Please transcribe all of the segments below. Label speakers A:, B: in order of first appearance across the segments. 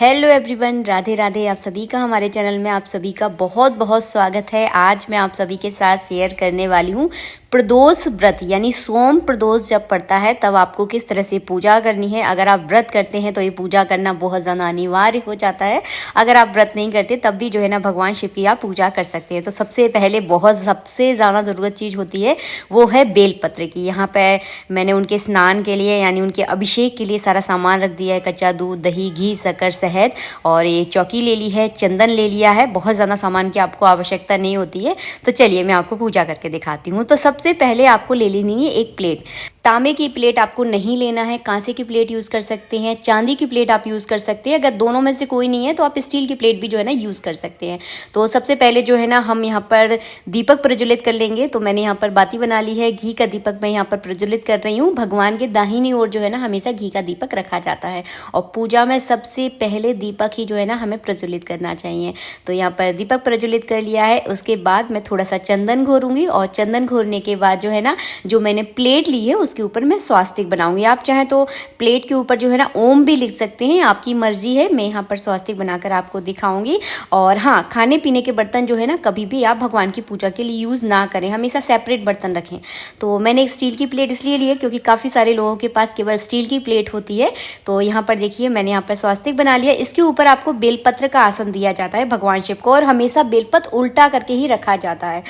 A: Hello everyone, Radhe Radhe. आप सभी का हमारे चैनल में आप सभी का बहुत बहुत स्वागत है। आज मैं आप सभी के साथ शेयर करने वाली हूँ प्रदोष व्रत, यानी सोम प्रदोष जब पड़ता है तब आपको किस तरह से पूजा करनी है। अगर आप व्रत करते हैं तो ये पूजा करना बहुत ज़्यादा अनिवार्य हो जाता है। अगर आप व्रत नहीं करते तब भी जो है ना भगवान शिव की आप पूजा कर सकते हैं। तो सबसे पहले सबसे ज़्यादा ज़रूरत चीज़ होती है वो है बेलपत्र की। यहाँ पे मैंने उनके स्नान के लिए यानी उनके अभिषेक के लिए सारा सामान रख दिया है। कच्चा दूध, दही, घी, शक्कर, शहद और ये चौकी ले ली है, चंदन ले लिया है। बहुत ज़्यादा सामान की आपको आवश्यकता नहीं होती है। तो चलिए मैं आपको पूजा करके दिखाती हूँ। तो सबसे पहले आपको ले लेनी है एक प्लेट। तांबे की प्लेट आपको नहीं लेना है, कांसे की प्लेट यूज़ कर सकते हैं, चांदी की प्लेट आप यूज़ कर सकते हैं। अगर दोनों में से कोई नहीं है तो आप स्टील की प्लेट भी जो है ना यूज़ कर सकते हैं। तो सबसे पहले जो है ना हम यहाँ पर दीपक प्रज्वलित कर लेंगे। तो मैंने यहाँ पर बाती बना ली है। घी का दीपक मैं यहाँ पर प्रज्वलित कर रही हूँ। भगवान के दाहिनी ओर जो है ना हमेशा घी का दीपक रखा जाता है और पूजा में सबसे पहले दीपक ही जो है ना हमें प्रज्वलित करना चाहिए। तो यहाँ पर दीपक प्रज्वलित कर लिया है। उसके बाद मैं थोड़ा सा चंदन घोरूंगी और चंदन घोरने के बाद जो है ना जो मैंने प्लेट ली है उसके ऊपर मैं स्वास्तिक बनाऊंगी। आप चाहें तो प्लेट के ऊपर जो है ना ओम भी लिख सकते हैं, आपकी मर्जी है। मैं यहाँ पर स्वास्तिक बनाकर आपको दिखाऊंगी। और हाँ, खाने पीने के बर्तन जो है ना कभी भी आप भगवान की पूजा के लिए यूज़ ना करें, हमेशा सेपरेट बर्तन रखें। तो मैंने एक स्टील की प्लेट इसलिए ली है क्योंकि काफ़ी सारे लोगों के पास केवल स्टील की प्लेट होती है। तो यहाँ पर देखिए मैंने यहाँ पर स्वास्तिक बना लिया। इसके ऊपर आपको बेलपत्र का आसन दिया जाता है भगवान शिव को, और हमेशा बेलपत्र उल्टा करके ही रखा जाता है।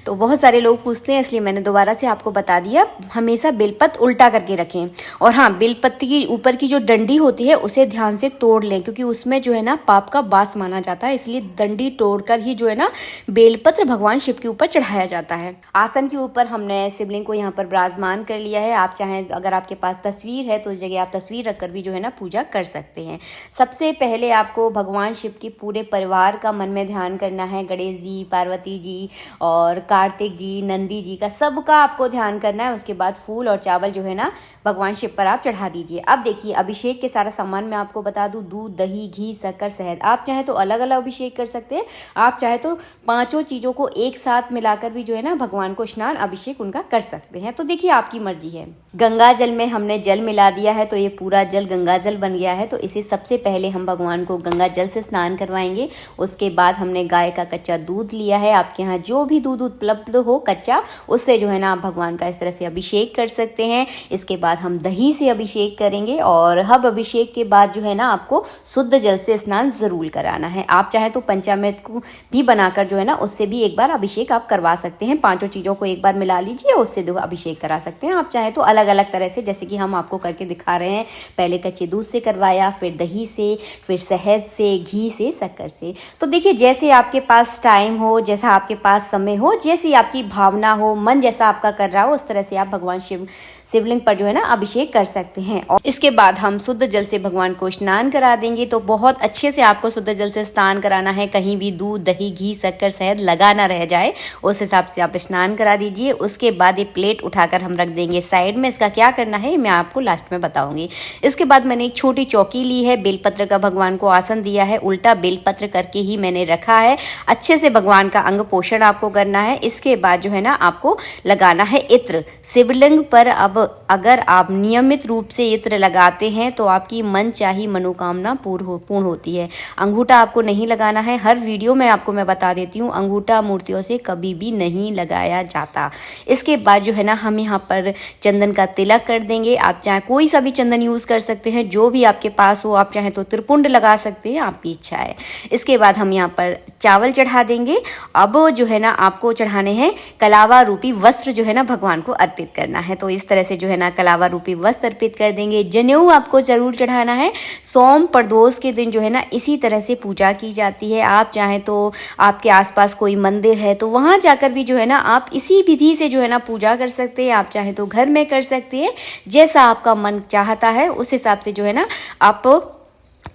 A: तो बहुत सारे लोग पूछते हैं, इसलिए मैंने दोबारा से आपको बता दिया, हमेशा बेलपत्र उल्टा करके रखें। और हाँ, बेलपत्र की ऊपर की जो डंडी होती है उसे ध्यान से तोड़ लें क्योंकि उसमें जो है ना पाप का वास माना जाता है। इसलिए डंडी तोड़कर ही जो है ना बेलपत्र भगवान शिव के ऊपर चढ़ाया जाता है। आसन के ऊपर हमने शिवलिंग को यहाँ पर विराजमान कर लिया है। आप चाहें, अगर आपके पास तस्वीर है तो उस जगह आप तस्वीर रखकर भी जो है ना पूजा कर सकते हैं। सबसे पहले आपको भगवान शिव की पूरे परिवार का मन में ध्यान करना है। गणेश जी, पार्वती जी और कार्तिक जी, नंदी जी का सबका आपको ध्यान करना है। उसके बाद फूल और चावल जो है ना भगवान शिव पर आप चढ़ा दीजिए। अब देखिए अभिषेक के सारा सामान मैं आपको बता दूं, दूध, दही, घी, शक्कर, शहद। आप चाहे तो अलग अलग अभिषेक कर सकते हैं, आप चाहे तो पांचों चीज़ों को एक साथ मिलाकर भी जो है ना भगवान को स्नान अभिषेक उनका कर सकते हैं। तो देखिए आपकी मर्जी है। गंगा जल में हमने जल मिला दिया है तो ये पूरा जल गंगा जल बन गया है। तो इसे सबसे पहले हम भगवान को गंगा जल से स्नान करवाएंगे। उसके बाद हमने गाय का कच्चा दूध लिया है। आपके यहाँ जो भी दूध उपलब्ध हो कच्चा, उससे जो है ना आप भगवान का इस तरह से अभिषेक कर सकते हैं। इसके बाद हम दही से अभिषेक करेंगे और हब अभिषेक के बाद जो है ना आपको शुद्ध जल से स्नान जरूर कराना है। आप चाहे तो पंचामृत को भी बनाकर जो है ना उससे भी एक बार अभिषेक आप करवा सकते हैं। पांचों चीज़ों को एक बार मिला लीजिए, उससे दो अभिषेक करा सकते हैं। आप चाहे तो अलग अलग तरह से, जैसे कि हम आपको करके दिखा रहे हैं। पहले कच्चे दूध से करवाया, फिर दही से, फिर शहद से, घी से, शक्कर से। तो देखिए जैसे आपके पास टाइम हो, जैसा आपके पास समय हो, जैसी आपकी भावना हो, मन जैसा आपका कर रहा हो, उस तरह से आप भगवान शिवलिंग पर जो है ना अभिषेक कर सकते हैं। और इसके बाद हम शुद्ध जल से भगवान को स्नान करा देंगे। तो बहुत अच्छे से आपको शुद्ध जल से स्नान कराना है, कहीं भी दूध, दही, घी, शक्कर, शहद लगा ना रह जाए, उस हिसाब से आप स्नान करा दीजिए। उसके बाद ये प्लेट उठाकर हम रख देंगे साइड में। इसका क्या करना है मैं आपको लास्ट में बताऊंगी। इसके बाद मैंने एक छोटी चौकी ली है, बेलपत्र का भगवान को आसन दिया है, उल्टा बेलपत्र करके ही मैंने रखा है। अच्छे से भगवान का अंग पोषण आपको करना है। इसके बाद जो है ना आपको लगाना है इत्र शिवलिंग पर। अब अगर आप नियमित रूप से इत्र लगाते हैं तो आपकी मन चाही मनोकामना पूर्ण होती है। अंगूठा आपको नहीं लगाना है। हर वीडियो में आपको मैं बता देती हूँ, अंगूठा मूर्तियों से कभी भी नहीं लगाया जाता। इसके बाद जो है ना हम यहाँ पर चंदन का तिलक कर देंगे। आप चाहे कोई सा भी चंदन यूज़ कर सकते हैं, जो भी आपके पास हो। आप चाहे तो त्रिपुंड लगा सकते हैं, आपकी इच्छा है। इसके बाद हम यहाँ पर चावल चढ़ा देंगे। अब जो है ना आपको चढ़ाने हैं कलावा रूपी वस्त्र, जो है ना भगवान को अर्पित करना है। तो इस तरह से जो है ना कलावा रूपी वस्त्र अर्पित कर देंगे। जनेऊ आपको जरूर चढ़ाना है। सोम प्रदोष के दिन जो है ना इसी तरह से पूजा की जाती है। आप चाहें तो आपके आसपास कोई मंदिर है तो वहां जाकर भी जो है ना आप इसी विधि से जो है ना पूजा कर सकते हैं। आप चाहें तो घर में कर सकते हैं, जैसा आपका मन चाहता है उस हिसाब से जो है ना आप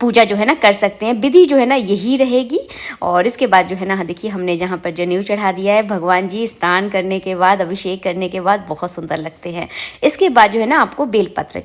A: पूजा जो है ना कर सकते हैं। विधि जो है ना यही रहेगी। और इसके बाद जो है ना देखिए हमने जहाँ पर जनेऊ चढ़ा दिया है, भगवान जी स्नान करने के बाद, अभिषेक करने के बाद बहुत सुंदर लगते हैं। इसके बाद जो है ना आपको बेलपत्र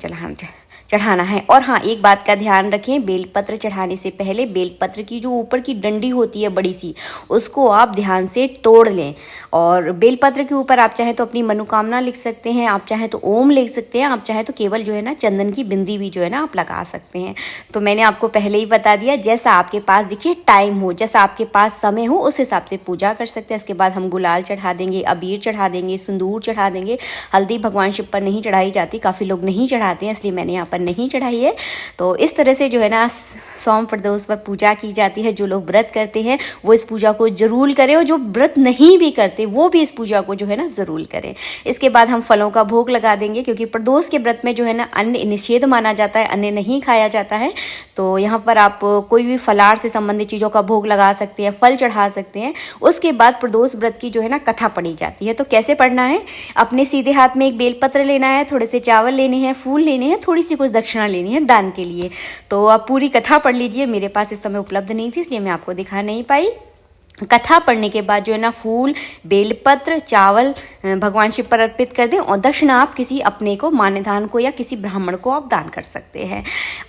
A: चढ़ाना है। और हाँ, एक बात का ध्यान रखें, बेलपत्र चढ़ाने से पहले बेलपत्र की जो ऊपर की डंडी होती है बड़ी सी, उसको आप ध्यान से तोड़ लें। और बेलपत्र के ऊपर आप चाहें तो अपनी मनोकामना लिख सकते हैं, आप चाहें तो ओम लिख सकते हैं, आप चाहें तो केवल जो है ना चंदन की बिंदी भी जो है ना आप लगा सकते हैं। तो मैंने आपको पहले ही बता दिया, जैसा आपके पास देखिए टाइम हो, जैसा आपके पास समय हो, उस हिसाब से पूजा कर सकते हैं। इसके बाद हम गुलाल चढ़ा देंगे, अबीर चढ़ा देंगे, सिंदूर चढ़ा देंगे। हल्दी भगवान शिव पर नहीं चढ़ाई जाती, काफ़ी लोग नहीं चढ़ाते हैं, इसलिए मैंने यहाँ पर नहीं चढ़ाई है। तो इस तरह से जो है ना सोम प्रदोष पर पूजा की जाती है। जो लोग व्रत करते हैं वो इस पूजा को जरूर करें, और जो व्रत नहीं भी करते वो भी इस पूजा को जो है ना जरूर करें। इसके बाद हम फलों का भोग लगा देंगे, क्योंकि प्रदोष के व्रत में जो है ना अन्न निषेध माना जाता है, अन्न नहीं खाया जाता है। तो यहाँ पर आप कोई भी फलाहार से संबंधित चीज़ों का भोग लगा सकते हैं, फल चढ़ा सकते हैं। उसके बाद प्रदोष व्रत की जो है ना कथा पढ़ी जाती है। तो कैसे पढ़ना है, अपने सीधे हाथ में एक बेलपत्र लेना है, थोड़े से चावल लेने हैं, फूल लेने हैं, थोड़ी सी कुछ दक्षिणा लेनी है दान के लिए। तो आप पूरी कथा पढ़ लीजिए। मेरे पास इस समय उपलब्ध नहीं थी, इसलिए मैं आपको दिखा नहीं पाई। कथा पढ़ने के बाद जो है ना फूल, बेलपत्र, चावल भगवान शिव पर अर्पित कर दें, और दक्षिणा आप किसी अपने को, मान्यधान को या किसी ब्राह्मण को आप दान कर सकते हैं।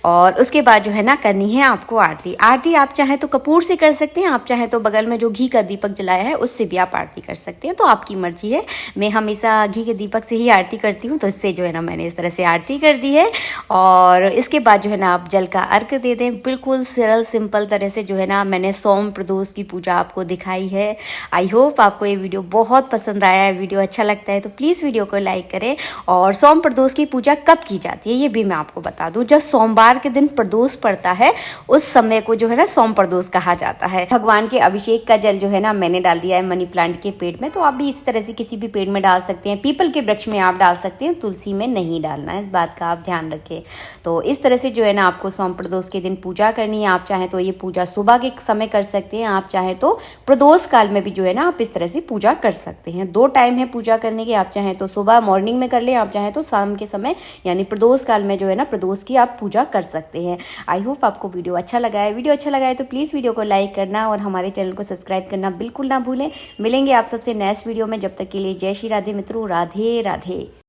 A: और उसके बाद जो है ना करनी है आपको आरती। आरती आप चाहें तो कपूर से कर सकते हैं, आप चाहें तो बगल में जो घी का दीपक जलाया है उससे भी आप आरती कर सकते हैं। तो आपकी मर्जी है। मैं हमेशा घी के दीपक से ही आरती करती हूँ, तो इससे जो है ना मैंने इस तरह से आरती कर दी है। और इसके बाद जो है ना आप जल का अर्घ दे दें। बिल्कुल सरल सिंपल तरह से जो है ना मैंने सोम प्रदोष की पूजा आपको दिखाई है। आई होप आपको ये वीडियो बहुत पसंद आया है। वीडियो अच्छा लगता है तो प्लीज़ वीडियो को लाइक करें। और सोम प्रदोष की पूजा कब की जाती है ये भी मैं आपको बता दूं। जब सोमवार के दिन प्रदोष पड़ता है उस समय को जो है ना सोम प्रदोष कहा जाता है। भगवान के अभिषेक का जल जो है ना मैंने डाल दिया है मनी प्लांट के पेड़ में, तो आप भी इस तरह से किसी भी पेड़ में डाल सकते हैं। पीपल के वृक्ष में आप डाल सकते हैं, तुलसी में नहीं डालना है, इस बात का आप ध्यान रखें। तो इस तरह से जो है ना आपको सोम प्रदोष के दिन पूजा करनी है। आप चाहें तो ये पूजा सुबह के समय कर सकते हैं, आप चाहें तो प्रदोष काल में भी जो है ना आप इस तरह से पूजा कर सकते हैं। 2 टाइम है पूजा करने के, आप चाहें तो सुबह मॉर्निंग में कर लें, आप चाहें तो शाम के समय यानी प्रदोष काल में जो है ना प्रदोष की आप पूजा कर सकते हैं। आई होप आपको वीडियो अच्छा लगा है। वीडियो अच्छा लगा है तो प्लीज़ वीडियो को लाइक करना और हमारे चैनल को सब्सक्राइब करना बिल्कुल ना भूलें। मिलेंगे आप सबसे नेक्स्ट वीडियो में, जब तक के लिए जय श्री राधे मित्रों, राधे राधे।